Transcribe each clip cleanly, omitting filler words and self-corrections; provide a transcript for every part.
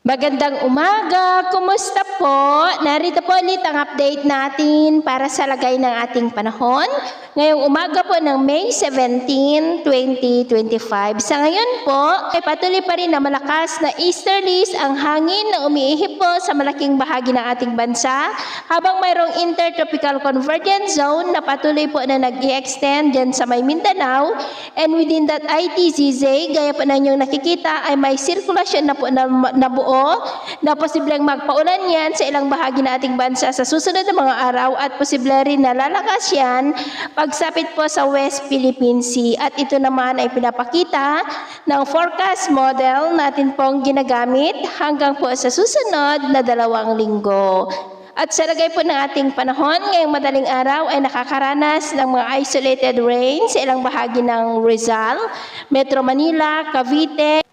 Magandang umaga! Kumusta po? Narito po ulit ang update natin para sa lagay ng ating panahon. Ngayong umaga po ng May 17, 2025. Sa ngayon po, ay patuloy pa rin na malakas na easterlies ang hangin na umiihip po sa malaking bahagi ng ating bansa habang mayroong intertropical convergence zone na patuloy po na nag-i-extend dyan sa may Mindanao, and within that ITZZ, gaya po na inyong nakikita ay may sirkulasyon na po na buo na posibleng magpaulan yan sa ilang bahagi ng ating bansa sa susunod na mga araw, at posible rin na lalakas yan pagsapit po sa West Philippine Sea. At ito naman ay pinapakita ng forecast model natin pong ginagamit hanggang po sa susunod na 2 linggo. At sa lagay po ng ating panahon, ngayong madaling araw ay nakakaranas ng mga isolated rain sa ilang bahagi ng Rizal, Metro Manila, Cavite,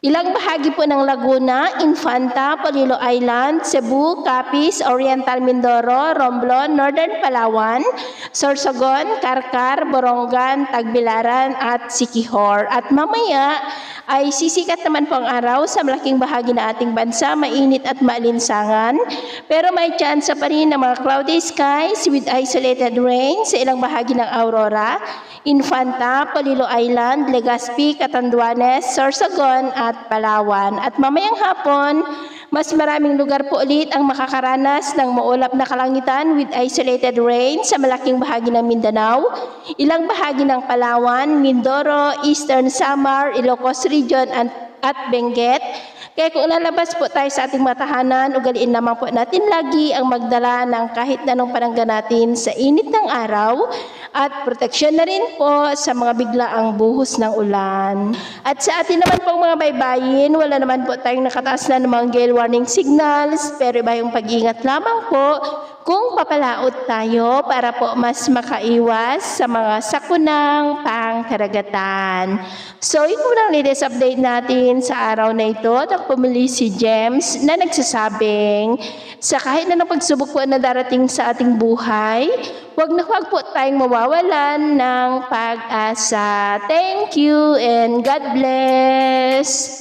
ilang bahagi po ng Laguna, Infanta, Polillo Island, Cebu, Capiz, Oriental Mindoro, Romblon, Northern Palawan, Sorsogon, Karkar, Borongan, Tagbilaran at Siquijor. At mamaya ay sisikat naman po ang araw sa malaking bahagi ng ating bansa, mainit at maalinsangan. Pero may tsansa pa rin ng mga cloudy skies with isolated rain sa ilang bahagi ng Aurora, Infanta, Polillo Island, Legazpi, Catanduanes, Sorsogon at Palawan. At mamayang hapon, mas maraming lugar po ulit ang makakaranas ng maulap na kalangitan with isolated rain sa malaking bahagi ng Mindanao, ilang bahagi ng Palawan, Mindoro, Eastern Samar, Ilocos Region at Benguet. Kaya kung lalabas po tayo sa ating matahanan, ugaliin naman po natin lagi ang magdala ng kahit anong panangga natin sa init ng araw at proteksyon na rin po sa mga biglaang buhos ng ulan. At sa atin naman pong mga baybayin, wala naman po tayong nakataas na mga gale warning signals, pero iba yung pag-ingat lamang po kung papalaot tayo para po mas makaiwas sa mga sakunang pangkaragatan. So, yun muna ang latest update natin sa araw na ito. At pumili si James na nagsasabing sa kahit na pagsubok po na darating sa ating buhay, huwag po tayong mawawalan ng pag-asa. Thank you and God bless!